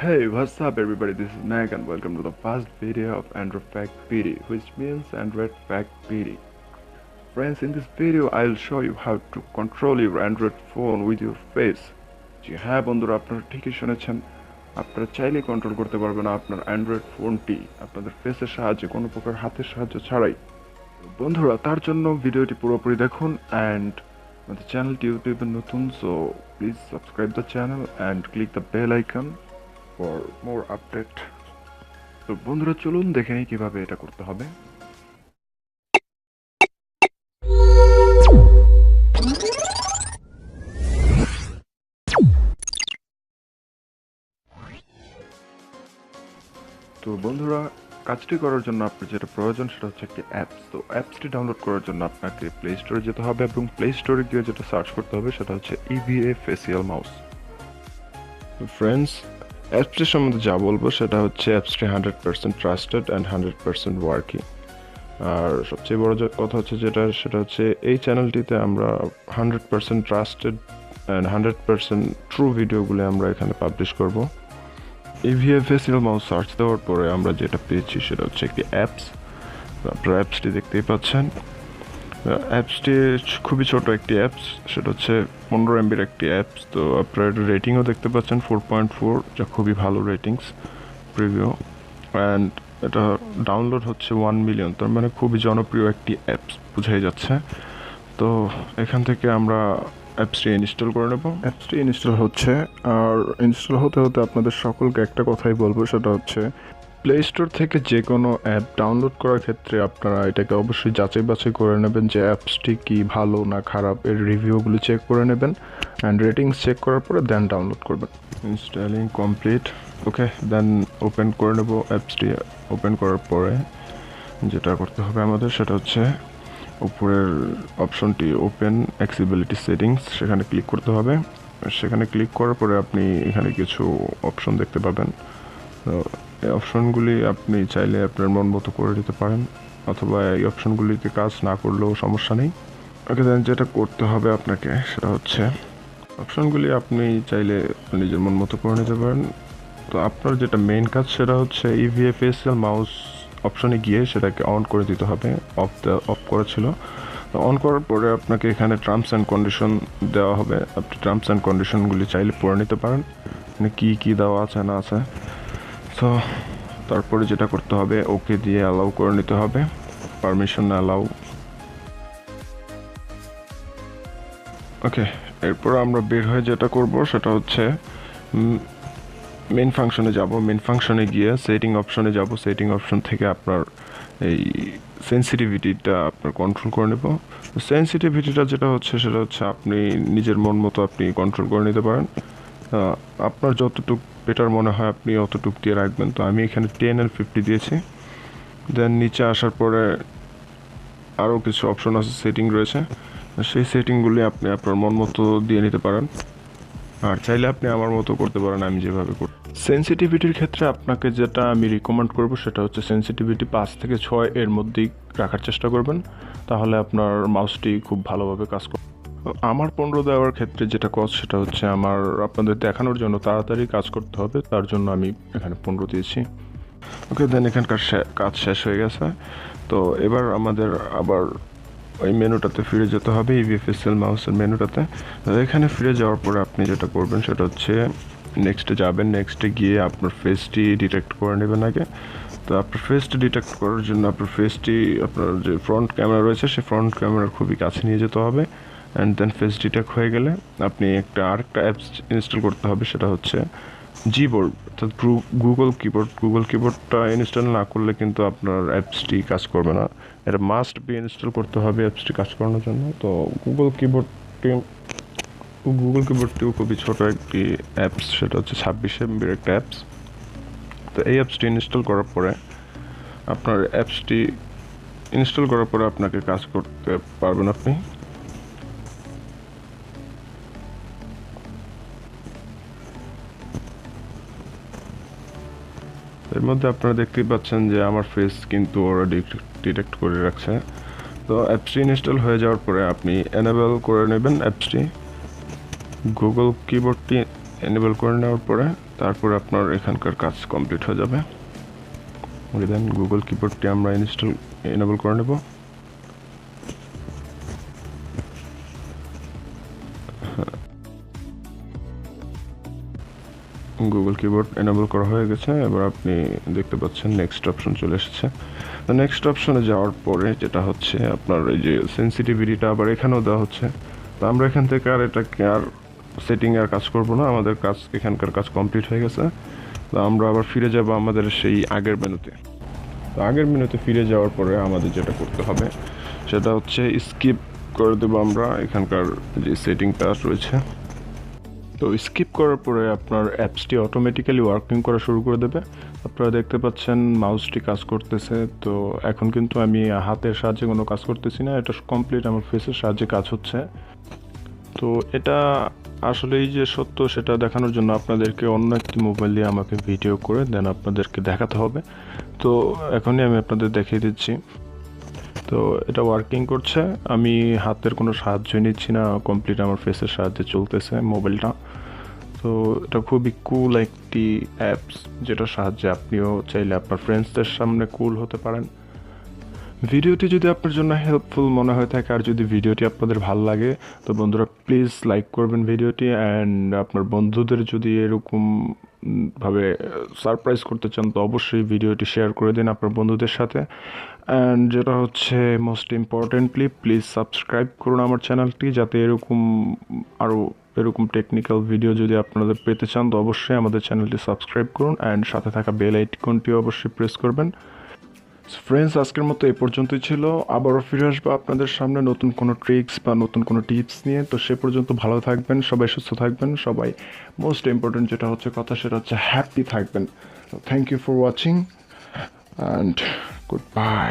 Hey, what's up everybody? This is Meg and welcome to the first video of AndroFact PD, which means Android Fact PD. Friends, in this video I'll show you how to control your Android phone with your face. জি হ্যাঁ বন্ধুরা, আপনারা ঠিকই শুনেছেন। আপনারা চাইলে control করতে পারবেন আপনার অ্যান্ড্রয়েড ফোনটি আপনাদের ফেসের সাহায্যে, কোনো প্রকার হাতের সাহায্য ছাড়াই। বন্ধুরা, তার জন্য ভিডিওটি পুরোপুরি দেখুন and আমাদের চ্যানেলটি ইউটিউবে নতুন, so please subscribe the channel and click the bell icon for more update. তো বন্ধুরা, চলুন দেখে নিই কিভাবে এটা করতে হবে। তো বন্ধুরা, কাজটি করার জন্য আপনার যেটা প্রয়োজন সেটা হচ্ছে একটি অ্যাপস। তো অ্যাপসটি ডাউনলোড করার জন্য আপনাকে প্লে স্টোরে যেতে হবে এবং প্লে স্টোরে গিয়ে যেটা সার্চ করতে হবে সেটা হচ্ছে EVA ফেসিয়াল মাউস। তো ফ্রেন্ডস, অ্যাপসটির সম্বন্ধে যা বলবো সেটা হচ্ছে অ্যাপসটি 100% ট্রাস্টেড অ্যান্ড 100% ওয়ার্কিং। আর সবচেয়ে বড় কথা হচ্ছে সেটা হচ্ছে এই চ্যানেলটিতে আমরা 100% ট্রাস্টেড অ্যান্ড 100% ট্রু ভিডিওগুলো আমরা এখানে পাবলিশ করব। EVA ফেসিয়াল মাউস সার্চ দেওয়ার পরে আমরা যেটা পেয়েছি সেটা হচ্ছে একটি অ্যাপস। আপনারা অ্যাপসটি দেখতেই পাচ্ছেন। অ্যাপসটি খুবই ছোট একটি অ্যাপস, সেটা হচ্ছে 15 MBর একটি অ্যাপস। তো আপনারা এটা রেটিংও দেখতে পাচ্ছেন 4.4, যা খুবই ভালো রেটিংস প্রিভিউ। অ্যান্ড এটা ডাউনলোড হচ্ছে 1 মিলিয়ন, তার মানে খুবই জনপ্রিয় একটি অ্যাপস বোঝাই যাচ্ছে। তো এখান থেকে আমরা অ্যাপসটি ইনস্টল করে নেব। অ্যাপসটি ইনস্টল হচ্ছে, আর ইনস্টল হতে হতে আপনাদের সকলকে একটা কথাই বলবো, সেটা হচ্ছে প্লে স্টোর থেকে যে কোনো অ্যাপ ডাউনলোড করার ক্ষেত্রে আপনারা এটাকে অবশ্যই যাচাই বাছাই করে নেবেন যে অ্যাপসটি কি ভালো না খারাপ, এর রিভিউগুলি চেক করে নেবেন অ্যান্ড রেটিংস চেক করার পরে দেন ডাউনলোড করবেন। ইনস্টলিং কমপ্লিট, ওকে, দেন ওপেন করে নেব অ্যাপসটি। ওপেন করার পরে যেটা করতে হবে আমাদের সেটা হচ্ছে উপরের অপশনটি ওপেন অ্যাক্সেসিবিলিটি সেটিংস, সেখানে ক্লিক করতে হবে। সেখানে ক্লিক করার পরে আপনি এখানে কিছু অপশন দেখতে পাবেন। তো এই অপশনগুলি আপনি চাইলে আপনার মন মতো করে দিতে পারেন, অথবা এই অপশনগুলিতে কাজ না করলেও সমস্যা নেই। ওকে, দেন যেটা করতে হবে আপনাকে সেটা হচ্ছে অপশনগুলি আপনি চাইলে নিজের মন মতো করে নিতে পারেন। তো আপনার যেটা মেইন কাজ সেটা হচ্ছে EVA ফেসিয়াল মাউস অপশনে গিয়ে সেটাকে অন করে দিতে হবে। অফ করা ছিল, তো অন করার পরে আপনাকে এখানে টার্মস অ্যান্ড কন্ডিশন দেওয়া হবে। আপনি টার্মস অ্যান্ড কন্ডিশনগুলি চাইলে পড়ে নিতে পারেন, মানে কী দেওয়া আছে না আছে। সো তারপরে যেটা করতে হবে, ওকে দিয়ে অ্যালাউ করে নিতে হবে, পারমিশন অ্যালাউ। ওকে, এরপর আমরা বের হয়ে যেটা করব সেটা হচ্ছে মেন ফাংশনে যাব। মেন ফাংশনে গিয়ে সেটিং অপশনে যাব। সেটিং অপশন থেকে আপনার এই সেন্সিটিভিটিটা আপনার কন্ট্রোল করে নেব। সেন্সিটিভিটিটা যেটা হচ্ছে সেটা হচ্ছে আপনি নিজের মন মতো আপনি কন্ট্রোল করে নিতে পারেন। আপনার যতটুকু বেটার মনে হয় আপনি অতটুকু দিয়ে রাখবেন। তো আমি এখানে 10 and 50 দিয়েছি। দেন নিচে আসার পরে আরও কিছু অপশন আছে, সেটিং রয়েছে, সেই সেটিংগুলি আপনি আপনার মন মতো দিয়ে নিতে পারেন, আর চাইলে আপনি আমার মতো করতে পারেন আমি যেভাবে করি। সেন্সিটিভিটির ক্ষেত্রে আপনাকে যেটা আমি রিকমেন্ড করব সেটা হচ্ছে সেন্সিটিভিটি 5 থেকে 6 এর মধ্যেই রাখার চেষ্টা করবেন, তাহলে আপনার মাউসটি খুব ভালোভাবে কাজ করবে। আমার 15 দেওয়ার ক্ষেত্রে যেটা কজ সেটা হচ্ছে আমার আপনাদের দেখানোর জন্য তাড়াতাড়ি কাজ করতে হবে, তার জন্য আমি এখানে 15 দিয়েছি। ওকে, দেন এখানকার কাজ শেষ হয়ে গেছে। তো এবার আমাদের আবার ওই মেনুটাতে ফিরে যেতে হবে, EVA ফেসিয়াল মাউসের মেনুটাতে। এখানে ফিরে যাওয়ার পরে আপনি যেটা করবেন সেটা হচ্ছে নেক্সটে যাবেন। নেক্সটে গিয়ে আপনার ফেসটি ডিটেক্ট করে নেবেন আগে। তো আপনার ফেসটি ডিটেক্ট করার জন্য আপনার ফেসটি, আপনার যে ফ্রন্ট ক্যামেরা রয়েছে সেই ফ্রন্ট ক্যামেরার খুবই কাছে নিয়ে যেতে হবে। অ্যান্ড দেন ফেস ডিটেক্ট হয়ে গেলে আপনি আরেকটা অ্যাপস ইনস্টল করতে হবে, সেটা হচ্ছে জিবোর্ড, অর্থাৎ গুগল কিবোর্ডটা ইনস্টল না করলে কিন্তু আপনার অ্যাপসটি কাজ করবে না। এটা মাস্ট বি ইনস্টল করতে হবে অ্যাপসটি কাজ করানোর জন্য। তো গুগল কিবোর্ডটিও খুবই ছোট একটি অ্যাপস, সেটা হচ্ছে 26 MBর একটা অ্যাপস। তো এই অ্যাপসটি ইনস্টল করার পরে আপনাকে কাজ করতে পারবেন আপনি। এর মধ্যে আপনারা দেখতেই পাচ্ছেন যে আমার ফেস কিন্তু ওরা ডিটেক্ট করে রাখছে। তো অ্যাপসটি ইনস্টল হয়ে যাওয়ার পরে আপনি এনেবল করে নেবেন অ্যাপসটি। গুগল কিবোর্ডটি এনেবল করে নেওয়ার পরে তারপর আপনার এখানকার কাজ কমপ্লিট হয়ে যাবে। দেন গুগল কিবোর্ডটি আমরা এনেবল করে নেব। গুগল কিবোর্ড এনেবল করা হয়ে গেছে। এবার আপনি দেখতে পাচ্ছেন নেক্সট অপশন চলে এসেছে। তো নেক্সট অপশনে যাওয়ার পরে যেটা হচ্ছে আপনার এই যে সেন্সিটিভিটিটা আবার এখানেও দেওয়া হচ্ছে। তো আমরা এখান থেকে আর এটাকে আর সেটিং আর কাজ করব না, আমাদের কাজ এখানকার কাজ কমপ্লিট হয়ে গেছে। তো আমরা আবার ফিরে যাব আমাদের সেই আগের মেনুতে। তো আগের মেনুতে ফিরে যাওয়ার পরে আমাদের যেটা করতে হবে সেটা হচ্ছে স্কিপ করে দেবো আমরা এখানকার যে সেটিংটা রয়েছে। তো স্কিপ করার পরে আপনার অ্যাপসটি অটোমেটিক্যালি ওয়ার্কিং করা শুরু করে দেবে। আপনারা দেখতে পাচ্ছেন মাউসটি কাজ করতেছে। তো এখন কিন্তু আমি হাতের সাহায্যে কোনো কাজ করতেছি না, এটা কমপ্লিট আমার ফেসের সাহায্যে কাজ হচ্ছে। তো এটা আসলেই যে সত্য সেটা দেখানোর জন্য আপনাদেরকে অন্য একটি মোবাইল দিয়ে আমাকে ভিডিও করে দেন আপনাদেরকে দেখাতে হবে। তো এখনই আমি আপনাদের দেখিয়ে দিচ্ছি। তো এটা ওয়ার্কিং করছে, আমি হাতের কোনো সাহায্য নিচ্ছি না, কমপ্লিট আমার ফেসের সাহায্যে চলতেছে মোবাইলটা। তো এটা খুবই কুল একটি অ্যাপস, যেটার সাহায্যে আপনিও চাইলে আপনার ফ্রেন্ডসদের সামনে কুল হতে পারেন। ভিডিওটি যদি আপনার জন্য হেল্পফুল মনে হয়ে থাকে আর যদি ভিডিওটি আপনাদের ভালো লাগে তো বন্ধুরা প্লিজ লাইক করবেন ভিডিওটি, অ্যান্ড আপনার বন্ধুদের যদি এরকম ভাবে সারপ্রাইজ করতে চান তো অবশ্যই ভিডিওটি শেয়ার করে দিন আপনার বন্ধুদের সাথে। অ্যান্ড যেটা হচ্ছে মোস্ট ইম্পর্টেন্টলি প্লিজ সাবস্ক্রাইব করুন আমার চ্যানেলটি, যাতে এরকম টেকনিক্যাল ভিডিও যদি আপনাদের পেতে চান তো অবশ্যই আমাদের চ্যানেলটি সাবস্ক্রাইব করুন, অ্যান্ড সাথে থাকা বেল আইকনটিও অবশ্যই প্রেস করবেন। ফ্রেন্ডস, আজকের মতো এ পর্যন্তই ছিল। আবারও ফিরে আসবো আপনাদের সামনে নতুন কোনো ট্রিক্স বা নতুন কোনো টিপস নিয়ে। তো সে পর্যন্ত ভালো থাকবেন, সবাই সুস্থ থাকবেন, সবাই মোস্ট ইম্পর্টেন্ট যেটা হচ্ছে কথা সেটা হচ্ছে হ্যাপি থাকবেন। Thank you for watching and good bye.